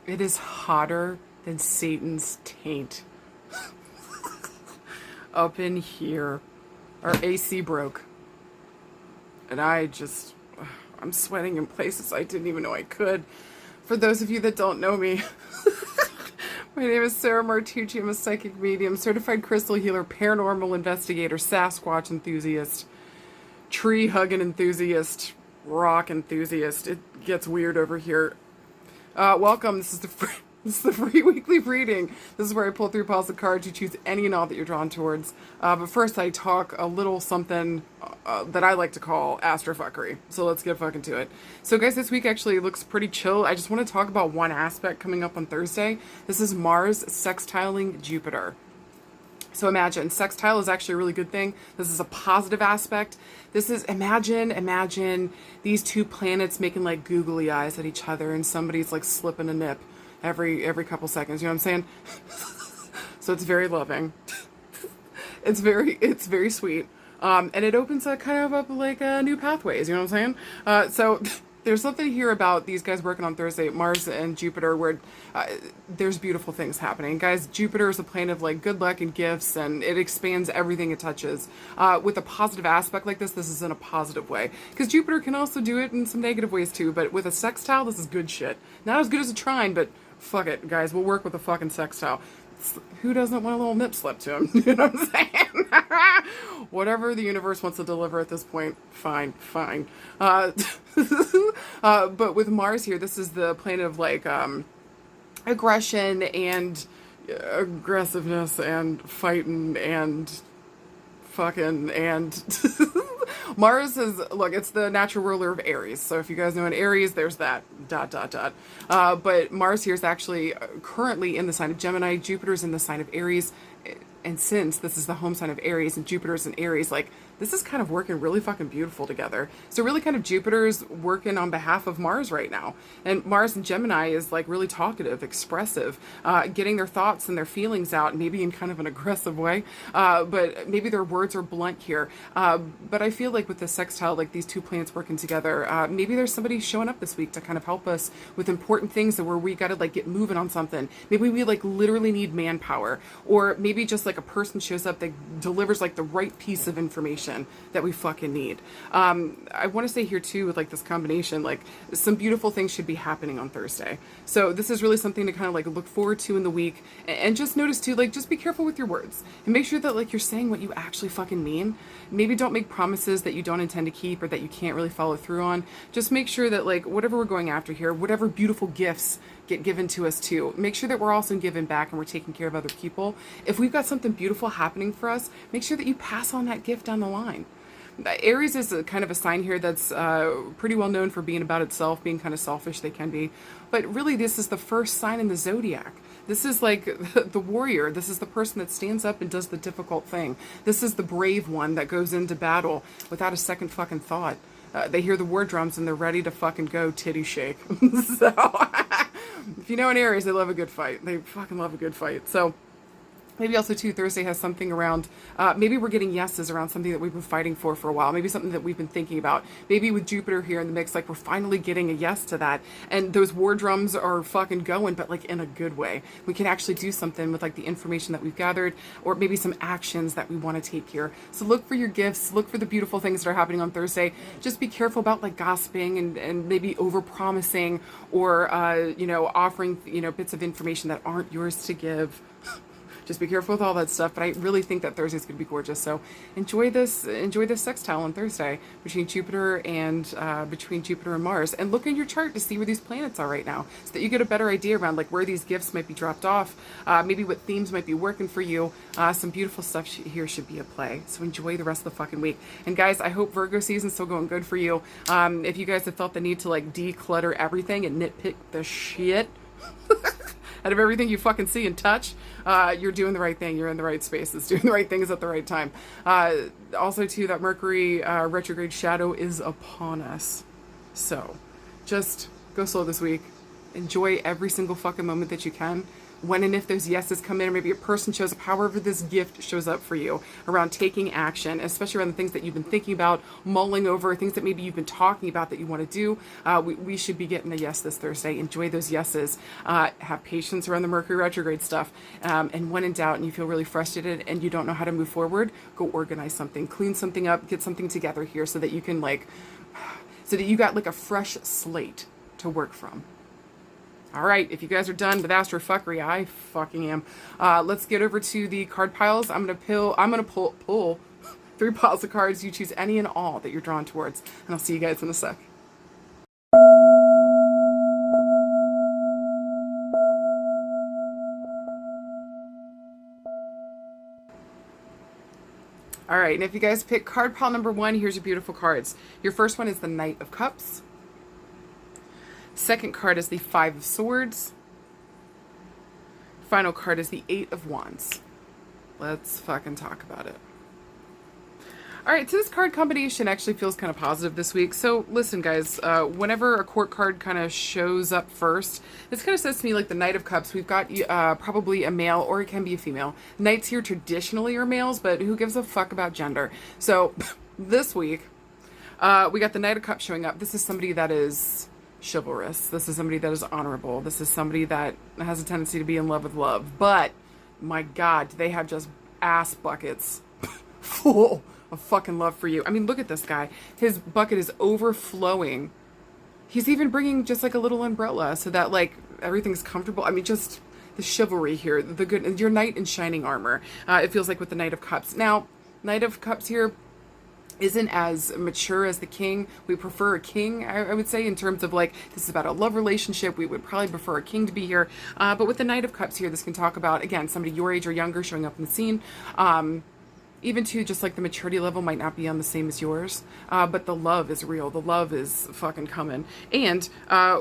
It is hotter than Satan's taint. Up in here. Our AC broke. And I'm sweating in places I didn't even know I could. For those of you that don't know me, my name is Sarah Martucci. I'm a psychic medium, certified crystal healer, paranormal investigator, Sasquatch enthusiast, tree hugging enthusiast, rock enthusiast. It gets weird over here. Welcome. This is the free weekly reading. This is where I pull through piles of cards. You choose any and all that you're drawn towards. But first, I talk a little something that I like to call astrofuckery. So let's get fucking to it. So, guys, this week actually looks pretty chill. I just want to talk about one aspect coming up on Thursday. This is Mars sextiling Jupiter. So imagine, sextile is actually a really good thing. This is a positive aspect. This is, imagine these two planets making like googly eyes at each other and somebody's like slipping a nip every couple seconds. You know what I'm saying? So it's very loving. It's very sweet. And it opens a kind of up like new pathways. You know what I'm saying? So there's something here about these guys working on Thursday, Mars and Jupiter, where there's beautiful things happening. Guys, Jupiter is a planet of like good luck and gifts, and it expands everything it touches. With a positive aspect like this is in a positive way. Because Jupiter can also do it in some negative ways too, but with a sextile, this is good shit. Not as good as a trine, but fuck it, guys, we'll work with a fucking sextile. Who doesn't want a little nip slip to him? You know what I'm saying? Whatever the universe wants to deliver at this point, fine. But with Mars here, this is the planet of like aggression and aggressiveness and fighting and fucking and Mars is, look, it's the natural ruler of Aries. So if you guys know in Aries, there's that, ... But Mars here is actually currently in the sign of Gemini. Jupiter's in the sign of Aries. And since this is the home sign of Aries and Jupiter's in Aries, like, this is kind of working really fucking beautiful together. So really kind of Jupiter's working on behalf of Mars right now. And Mars and Gemini is like really talkative, expressive, getting their thoughts and their feelings out, maybe in kind of an aggressive way. But maybe their words are blunt here. But I feel like with the sextile, like these two planets working together, maybe there's somebody showing up this week to kind of help us with important things where we got to like get moving on something. Maybe we like literally need manpower, or maybe just like a person shows up that delivers like the right piece of information that we fucking need. I want to say here too, with like this combination, like some beautiful things should be happening on Thursday. So this is really something to kind of like look forward to in the week, and just notice too, like, just be careful with your words and make sure that like you're saying what you actually fucking mean. Maybe don't make promises that you don't intend to keep or that you can't really follow through on. Just make sure that like whatever we're going after here, whatever beautiful gifts get given to us too, make sure that we're also giving back and we're taking care of other people. If we've got something beautiful happening for us, make sure that you pass on that gift down the line. Aries is a kind of a sign here that's pretty well known for being about itself, being kind of selfish, they can be. But really, this is the first sign in the zodiac. This is like the warrior. This is the person that stands up and does the difficult thing. This is the brave one that goes into battle without a second fucking thought. They hear the war drums and they're ready to fucking go titty shake. So, if you know in Aries, they love a good fight. They fucking love a good fight. So, maybe also too, Thursday has something around, maybe we're getting yeses around something that we've been fighting for a while. Maybe something that we've been thinking about. Maybe with Jupiter here in the mix, like we're finally getting a yes to that. And those war drums are fucking going, but like in a good way. We can actually do something with like the information that we've gathered, or maybe some actions that we want to take here. So look for your gifts, look for the beautiful things that are happening on Thursday. Just be careful about like gossiping and maybe over promising, or, offering, bits of information that aren't yours to give. Just be careful with all that stuff, but I really think that Thursday's going to be gorgeous. So enjoy this sextile on Thursday between Jupiter and Mars, and look in your chart to see where these planets are right now, so that you get a better idea around like where these gifts might be dropped off, maybe what themes might be working for you. Some beautiful stuff here should be at play. So enjoy the rest of the fucking week. And guys, I hope Virgo season's still going good for you. If you guys have felt the need to like declutter everything and nitpick the shit out of everything you fucking see and touch, you're doing the right thing. You're in the right spaces, doing the right things at the right time. Also, too, that Mercury retrograde shadow is upon us. So, just go slow this week. Enjoy every single fucking moment that you can. when and if those yeses come in, or maybe a person shows up, however this gift shows up for you around taking action, especially around the things that you've been thinking about, mulling over, things that maybe you've been talking about that you want to do. We should be getting a yes this Thursday. Enjoy those yeses. Have patience around the Mercury retrograde stuff. And when in doubt and you feel really frustrated and you don't know how to move forward, go organize something, clean something up, get something together here so that you can so that you got like a fresh slate to work from. All right, if you guys are done with astrofuckery, I fucking am. Let's get over to the card piles. I'm gonna pull 3 piles of cards. You choose any and all that you're drawn towards, and I'll see you guys in a sec. All right, and if you guys pick card pile number 1, here's your beautiful cards. Your first one is the Knight of Cups. Second card is the 5 of Swords. Final card is the 8 of Wands. Let's fucking talk about it. All right, so this card combination actually feels kind of positive this week. So listen, guys, whenever a court card kind of shows up first, this kind of says to me like the Knight of Cups. We've got probably a male, or it can be a female. Knights here traditionally are males, but who gives a fuck about gender? So this week, we got the Knight of Cups showing up. This is somebody that is chivalrous. This is somebody that is honorable. This is somebody that has a tendency to be in love with love. But my God, they have just ass buckets full of fucking love for you. I mean, look at this guy. His bucket is overflowing. He's even bringing just like a little umbrella so that like everything's comfortable. I mean, just the chivalry here, the good, your knight in shining armor. It feels like with the Knight of Cups. Now, Knight of Cups here isn't as mature as the king. We prefer a king, I would say, in terms of like, this is about a love relationship. We would probably prefer a king to be here. But with the Knight of Cups here, this can talk about, again, somebody your age or younger showing up in the scene. Even too, just like the maturity level might not be on the same as yours, but the love is real. The love is fucking coming. And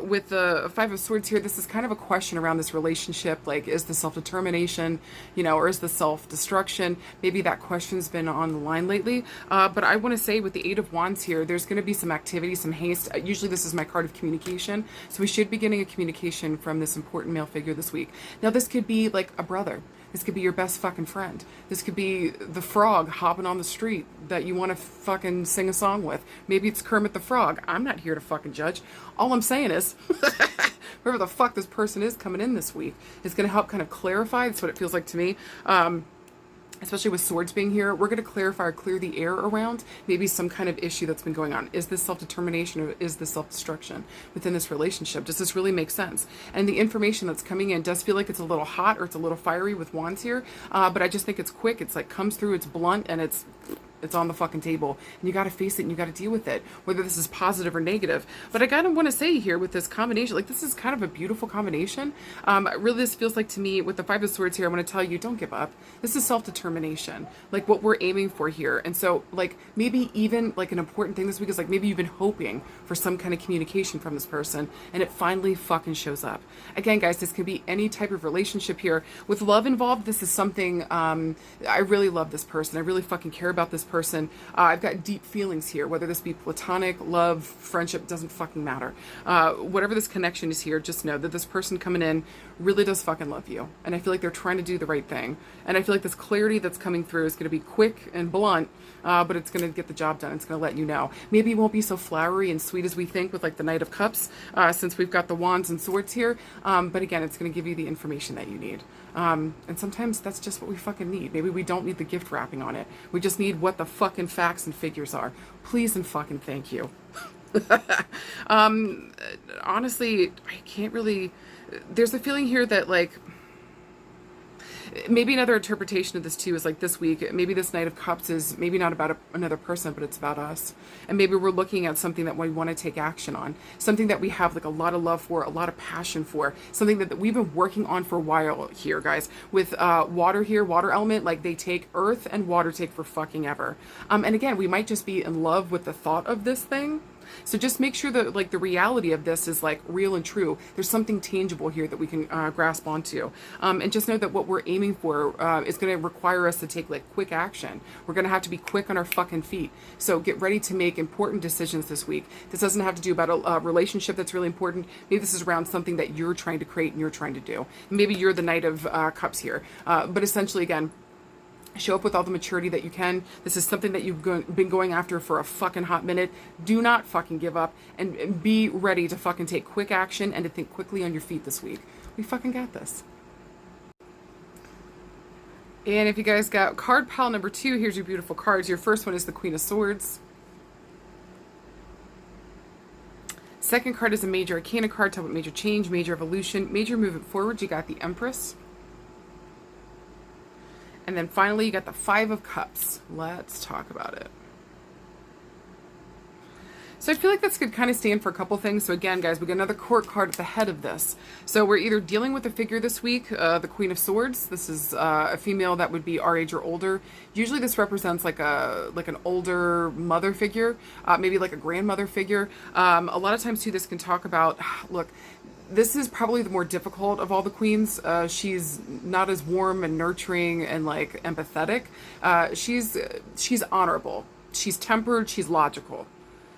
with the 5 of Swords here, this is kind of a question around this relationship. Like, is the self-determination, or is the self-destruction? Maybe that question's been on the line lately. But I want to say with the 8 of Wands here, there's going to be some activity, some haste. Usually this is my card of communication. So we should be getting a communication from this important male figure this week. Now, this could be like a brother. This could be your best fucking friend. This could be the frog hopping on the street that you want to fucking sing a song with. Maybe it's Kermit the Frog. I'm not here to fucking judge. All I'm saying is, whoever the fuck this person is coming in this week is going to help kind of clarify. That's what it feels like to me. Especially with swords being here, we're going to clarify or clear the air around maybe some kind of issue that's been going on. Is this self-determination or is this self-destruction within this relationship? Does this really make sense? And the information that's coming in does feel like it's a little hot or it's a little fiery with Wands here, but I just think it's quick. It's like comes through, it's blunt, and it's on the fucking table, and you got to face it and you got to deal with it, whether this is positive or negative. But I kind of want to say here with this combination, like this is kind of a beautiful combination. Really, this feels like to me with the 5 of Swords here, I want to tell you, don't give up. This is self-determination, like what we're aiming for here. And so like maybe even like an important thing this week is like maybe you've been hoping for some kind of communication from this person and it finally fucking shows up. Again, guys, this could be any type of relationship here. With love involved, this is something, I really love this person. I really fucking care about this person. I've got deep feelings here, whether this be platonic, love, friendship, doesn't fucking matter. Whatever this connection is here, just know that this person coming in really does fucking love you. And I feel like they're trying to do the right thing. And I feel like this clarity that's coming through is going to be quick and blunt, but it's going to get the job done. It's going to let you know. Maybe it won't be so flowery and sweet as we think with like the Knight of Cups, since we've got the Wands and Swords here. But again, it's going to give you the information that you need. And sometimes that's just what we fucking need. Maybe we don't need the gift wrapping on it. We just need what the fucking facts and figures are. Please and fucking thank you. Honestly, I can't really, there's a feeling here that like, maybe another interpretation of this too is like this week, maybe this Knight of Cups is maybe not about another person, but it's about us. And maybe we're looking at something that we want to take action on, something that we have like a lot of love for, a lot of passion for, something that we've been working on for a while here, guys. With water here, water element, like they take earth and water take for fucking ever. And again, we might just be in love with the thought of this thing, So just make sure that like the reality of this is like real and true. There's something tangible here that we can grasp onto. And just know that what we're aiming for is going to require us to take like quick action. We're going to have to be quick on our fucking feet. So get ready to make important decisions this week. This doesn't have to do about a relationship that's really important. Maybe this is around something that you're trying to create and you're trying to do. Maybe you're the Knight of Cups here. But essentially, again, show up with all the maturity that you can. This is something that you've been going after for a fucking hot minute. Do not fucking give up and be ready to fucking take quick action and to think quickly on your feet this week. We fucking got this. And if you guys got card pile number 2, here's your beautiful cards. Your first one is the Queen of Swords. Second card is a major arcana card, talk about major change, major evolution, major movement forward. You got the Empress. And then finally, you got the Five of Cups. Let's talk about it. So I feel like this could kind of stand for a couple things. So again, guys, we got another court card at the head of this. So we're either dealing with a figure this week, the Queen of Swords. This is a female that would be our age or older. Usually this represents like an older mother figure, maybe like a grandmother figure. A lot of times too, this can talk about, look, this is probably the more difficult of all the queens. She's not as warm and nurturing and like empathetic. She's honorable. She's tempered. She's logical.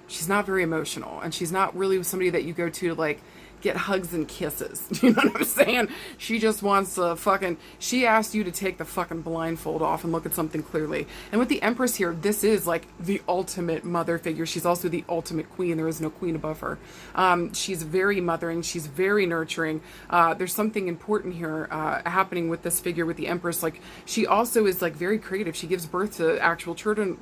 She's not very emotional, and she's not really somebody that you go to like get hugs and kisses. You know what I'm saying? She just wants to fucking, she asked you to take the fucking blindfold off and look at something clearly. And with the Empress here, this is like the ultimate mother figure. She's also the ultimate queen. There is no queen above her. She's very mothering. She's very nurturing. There's something important here happening with this figure with the Empress. Like, she also is like very creative. She gives birth to actual children,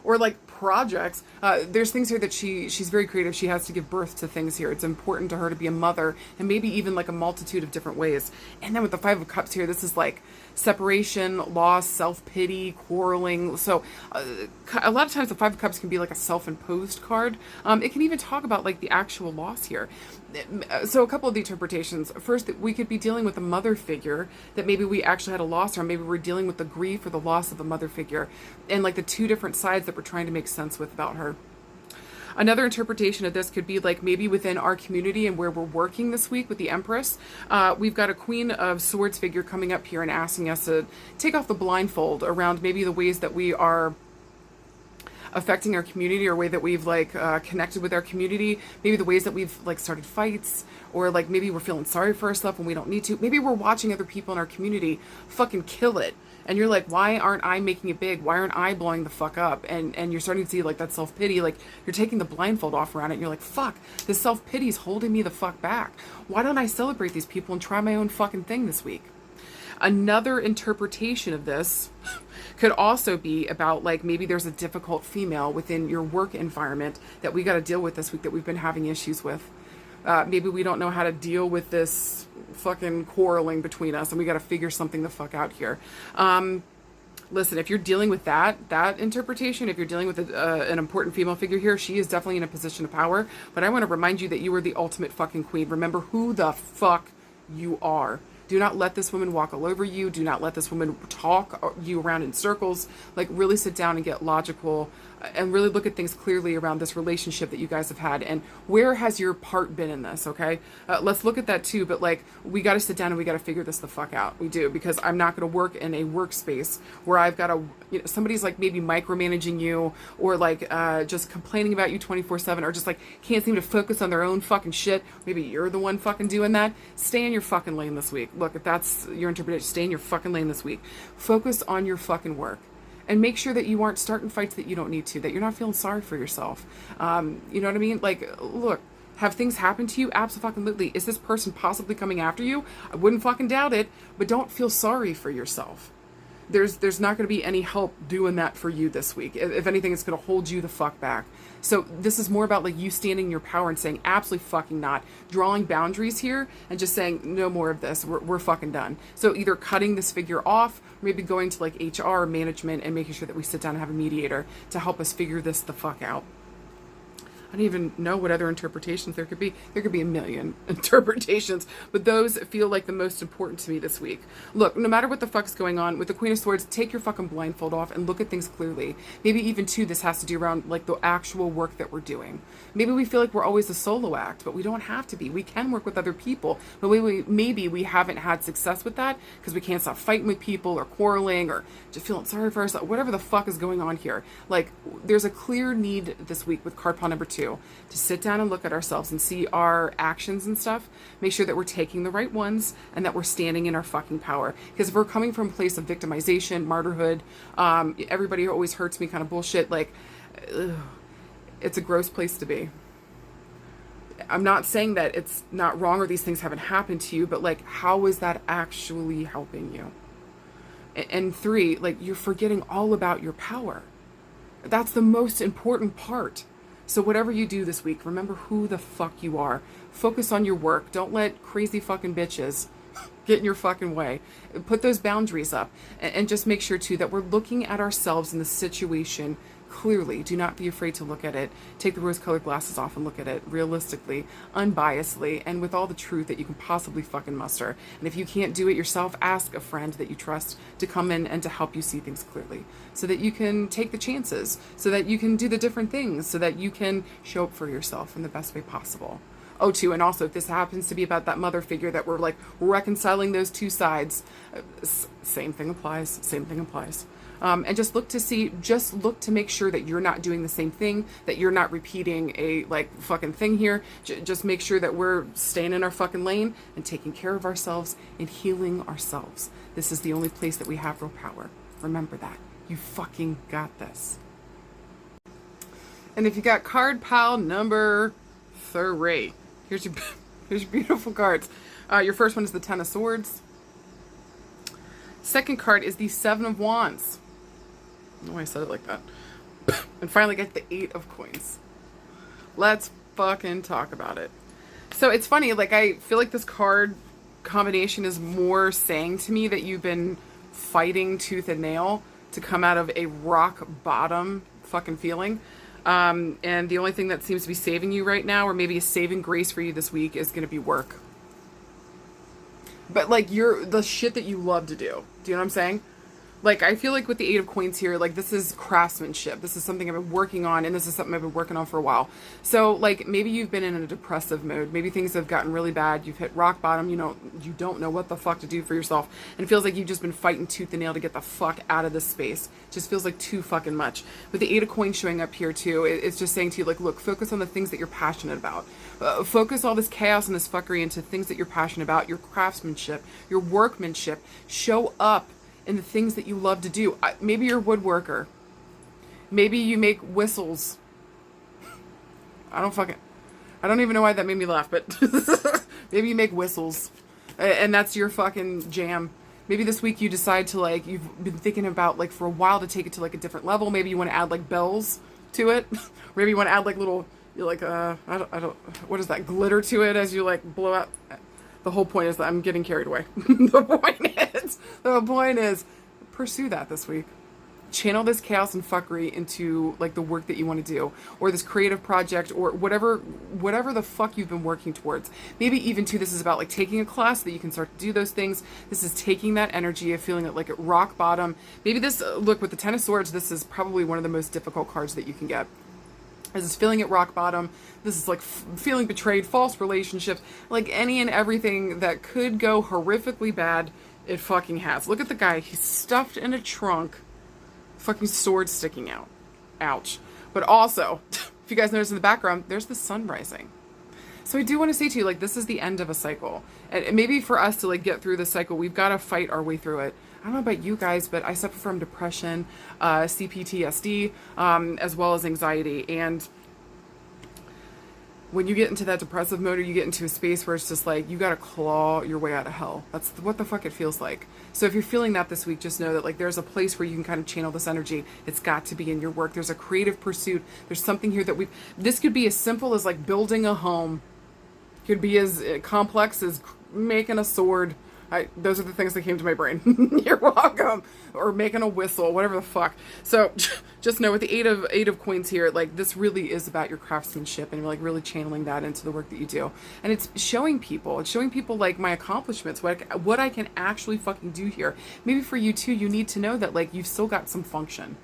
or like projects. There's things here that she's very creative. She has to give birth to things here. It's important to her to be a mother, and maybe even like a multitude of different ways. And then with the Five of Cups here, this is like separation, loss, self-pity, quarreling. So a lot of times the Five of Cups can be like a self-imposed card. It can even talk about like the actual loss here. So a couple of the interpretations. First, that we could be dealing with a mother figure that maybe we actually had a loss, or maybe we're dealing with the grief or the loss of a mother figure, and like the two different sides that we're trying to make sense with about her. Another interpretation of this could be like maybe within our community and where we're working this week with the Empress. We've got a Queen of Swords figure coming up here and asking us to take off the blindfold around maybe the ways that we are affecting our community, or way that we've like connected with our community, maybe the ways that we've like started fights, or like maybe we're feeling sorry for ourselves when we don't need to. Maybe we're watching other people in our community fucking kill it, and you're like, why aren't I making it big? Why aren't I blowing the fuck up? And you're starting to see like that self-pity, like you're taking the blindfold off around it, and you're like, fuck, this self-pity is holding me the fuck back. Why don't I celebrate these people and try my own fucking thing this week? Another interpretation of this could also be about like maybe there's a difficult female within your work environment that we got to deal with this week, that we've been having issues with. Maybe we don't know how to deal with this fucking quarreling between us, and we got to figure something the fuck out here. Listen, if you're dealing with that interpretation, if you're dealing with an important female figure here, she is definitely in a position of power. But I want to remind you that you are the ultimate fucking queen. Remember who the fuck you are. Do not let this woman walk all over you. Do not let this woman talk you around in circles. Like, really sit down and get logical and really look at things clearly around this relationship that you guys have had, and where has your part been in this, okay? Let's look at that too, but like, we got to sit down and we got to figure this the fuck out. We do, because I'm not going to work in a workspace where I've got to, you know, somebody's like maybe micromanaging you, or like just complaining about you 24/7, or just like can't seem to focus on their own fucking shit. Maybe you're the one fucking doing that. Stay in your fucking lane this week. Look, if that's your interpretation, stay in your fucking lane this week. Focus on your fucking work. And make sure that you aren't starting fights that you don't need to, that you're not feeling sorry for yourself. You know what I mean? Like, look, have things happen to you? Absolutely. Is this person possibly coming after you? I wouldn't fucking doubt it, but don't feel sorry for yourself. There's not going to be any help doing that for you this week. If anything, it's going to hold you the fuck back. So this is more about like you standing in your power and saying, absolutely fucking not. Drawing boundaries here and just saying, no more of this. We're fucking done. So either cutting this figure off, maybe going to like HR management and making sure that we sit down and have a mediator to help us figure this the fuck out. I don't even know what other interpretations there could be. There could be a million interpretations, but those feel like the most important to me this week. Look, no matter what the fuck's going on with the Queen of Swords, take your fucking blindfold off and look at things clearly. Maybe even too, this has to do around like the actual work that we're doing. Maybe we feel like we're always a solo act, but we don't have to be. We can work with other people, but maybe we haven't had success with that because we can't stop fighting with people or quarreling or just feeling sorry for ourselves, whatever the fuck is going on here. Like, there's a clear need this week with card pile number 2 to sit down and look at ourselves and see our actions and stuff, make sure that we're taking the right ones and that we're standing in our fucking power. Because if we're coming from a place of victimization, martyrhood, everybody always hurts me kind of bullshit, like, ugh, it's a gross place to be. I'm not saying that it's not wrong or these things haven't happened to you, but like, how is that actually helping you? And 3, like, you're forgetting all about your power. That's the most important part. So whatever you do this week, remember who the fuck you are. Focus on your work. Don't let crazy fucking bitches get in your fucking way. Put those boundaries up. And just make sure, too, that we're looking at ourselves in the situation clearly. Do not be afraid to look at it. Take the rose-colored glasses off and look at it realistically, unbiasedly, and with all the truth that you can possibly fucking muster. And if you can't do it yourself, ask a friend that you trust to come in and to help you see things clearly so that you can take the chances, so that you can do the different things, so that you can show up for yourself in the best way possible. Oh, too, and also if this happens to be about that mother figure that we're like reconciling those two sides, same thing applies, same thing applies. And just look to make sure that you're not doing the same thing, that you're not repeating a like fucking thing here. Just make sure that we're staying in our fucking lane and taking care of ourselves and healing ourselves. This is the only place that we have real power. Remember that. You fucking got this. And if you got card pile number 3, here's your beautiful cards. Your first one is the Ten of Swords. Second card is the Seven of Wands. I don't know why I said it like that. And finally get the 8 of Coins. Let's fucking talk about it. So it's funny, like, I feel like this card combination is more saying to me that you've been fighting tooth and nail to come out of a rock bottom fucking feeling. And the only thing that seems to be saving you right now, or maybe a saving grace for you this week, is going to be work. But like, the shit that you love to do. Do you know what I'm saying? Like, I feel like with the 8 of Coins here, like, this is craftsmanship. This is something I've been working on, and this is something I've been working on for a while. So, like, maybe you've been in a depressive mode. Maybe things have gotten really bad. You've hit rock bottom. You don't know what the fuck to do for yourself. And it feels like you've just been fighting tooth and nail to get the fuck out of this space. It just feels like too fucking much. With the 8 of Coins showing up here, too, it's just saying to you, like, look, focus on the things that you're passionate about. Focus all this chaos and this fuckery into things that you're passionate about, your craftsmanship, your workmanship. Show up in the things that you love to do. Maybe you're a woodworker. Maybe you make whistles. I don't even know why that made me laugh, but maybe you make whistles. And that's your fucking jam. Maybe this week you decide to, like, you've been thinking about, like, for a while to take it to, like, a different level. Maybe you want to add, like, bells to it. Maybe you want to add, like, little, like, I don't, what is that, glitter to it as you, like, blow out. The whole point is that I'm getting carried away. The point is, pursue that this week. Channel this chaos and fuckery into, like, the work that you want to do, or this creative project, or whatever the fuck you've been working towards. Maybe even too, this is about, like, taking a class so that you can start to do those things. This is taking that energy of feeling it like at rock bottom. Maybe this, look, with the Ten of Swords, this is probably one of the most difficult cards that you can get. This is feeling at rock bottom. This is like feeling betrayed, false relationships, like any and everything that could go horrifically bad, it fucking has. Look at the guy. He's stuffed in a trunk, fucking sword sticking out. Ouch. But also, if you guys notice in the background, there's the sun rising. So I do want to say to you, like, this is the end of a cycle. And maybe for us to, like, get through the cycle, we've got to fight our way through it. I don't know about you guys, but I suffer from depression, CPTSD, as well as anxiety. And when you get into that depressive mode, or you get into a space where it's just like, you got to claw your way out of hell. That's what the fuck it feels like. So if you're feeling that this week, just know that, like, there's a place where you can kind of channel this energy. It's got to be in your work. There's a creative pursuit. There's something here that this could be as simple as, like, building a home. Could be as complex as making a sword. Those are the things that came to my brain. You're welcome. Or making a whistle, whatever the fuck. So just know with the eight of coins here, like this really is about your craftsmanship and like really channeling that into the work that you do. And it's showing people like my accomplishments, what I can actually fucking do here. Maybe for you too, you need to know that like you've still got some function.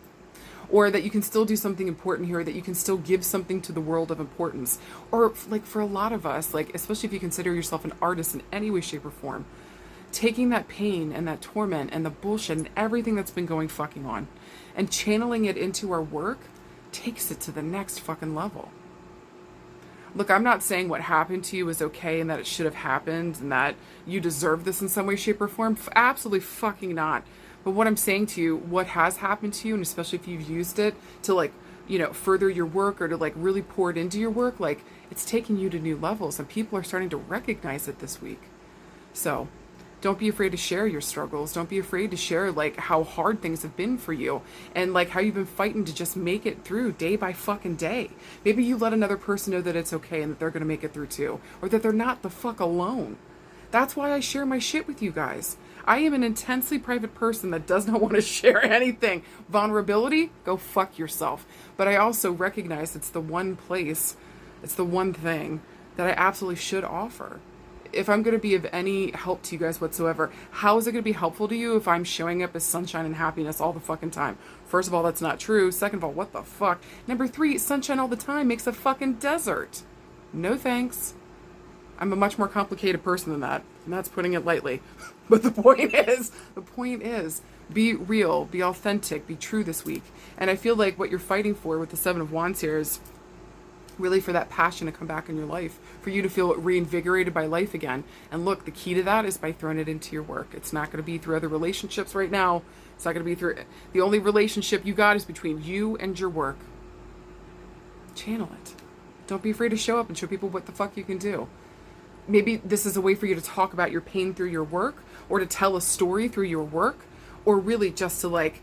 Or that you can still do something important here, that you can still give something to the world of importance. Or like for a lot of us, like especially if you consider yourself an artist in any way, shape, or form, taking that pain and that torment and the bullshit and everything that's been going fucking on and channeling it into our work takes it to the next fucking level. Look, I'm not saying what happened to you is okay and that it should have happened and that you deserve this in some way, shape, or form. Absolutely fucking not. But what I'm saying to you, what has happened to you, and especially if you've used it to like, you know, further your work or to like really pour it into your work, like it's taking you to new levels and people are starting to recognize it this week. So don't be afraid to share your struggles. Don't be afraid to share like how hard things have been for you and like how you've been fighting to just make it through day by fucking day. Maybe you let another person know that it's okay and that they're going to make it through too, or that they're not the fuck alone. That's why I share my shit with you guys. I am an intensely private person that does not want to share anything. Vulnerability? Go fuck yourself. But I also recognize it's the one place, it's the one thing that I absolutely should offer. If I'm going to be of any help to you guys whatsoever, how is it going to be helpful to you if I'm showing up as sunshine and happiness all the fucking time? First of all, that's not true. Second of all, what the fuck? Number 3, sunshine all the time makes a fucking desert. No thanks. I'm a much more complicated person than that, and that's putting it lightly. But the point is, be real, be authentic, be true this week. And I feel like what you're fighting for with the 7 of Wands here is really for that passion to come back in your life, for you to feel reinvigorated by life again. And look, the key to that is by throwing it into your work. It's not going to be through other relationships right now. It's not going to be through, the only relationship you got is between you and your work. Channel it. Don't be afraid to show up and show people what the fuck you can do. Maybe this is a way for you to talk about your pain through your work, or to tell a story through your work, or really just to like,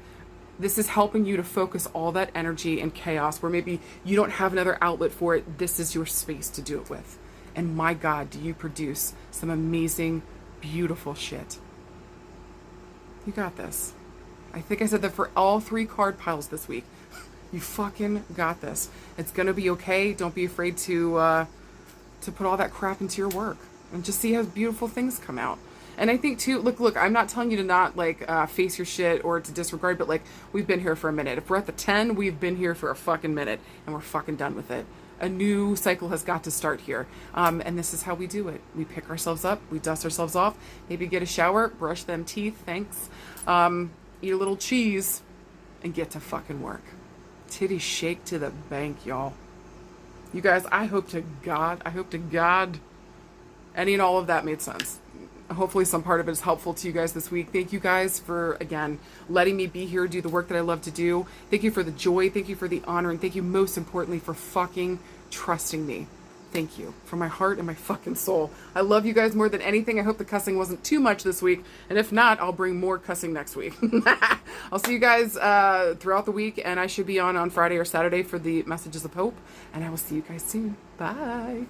this is helping you to focus all that energy and chaos where maybe you don't have another outlet for it. This is your space to do it with. And my God, do you produce some amazing, beautiful shit. You got this. I think I said that for all 3 card piles this week. You fucking got this. It's going to be okay. Don't be afraid to put all that crap into your work and just see how beautiful things come out. And I think too, look, I'm not telling you to not like face your shit or to disregard, but like we've been here for a minute. If we're at the 10, we've been here for a fucking minute and we're fucking done with it. A new cycle has got to start here. And this is how we do it. We pick ourselves up, we dust ourselves off, maybe get a shower, brush them teeth, thanks. Eat a little cheese and get to fucking work. Titty shake to the bank, y'all. You guys, I hope to God, any and all of that made sense. Hopefully some part of it is helpful to you guys this week. Thank you guys for, again, letting me be here, do the work that I love to do. Thank you for the joy. Thank you for the honor. And thank you most importantly for fucking trusting me. Thank you from my heart and my fucking soul. I love you guys more than anything. I hope the cussing wasn't too much this week. And if not, I'll bring more cussing next week. I'll see you guys throughout the week. And I should be on Friday or Saturday for the Messages of Hope. And I will see you guys soon. Bye.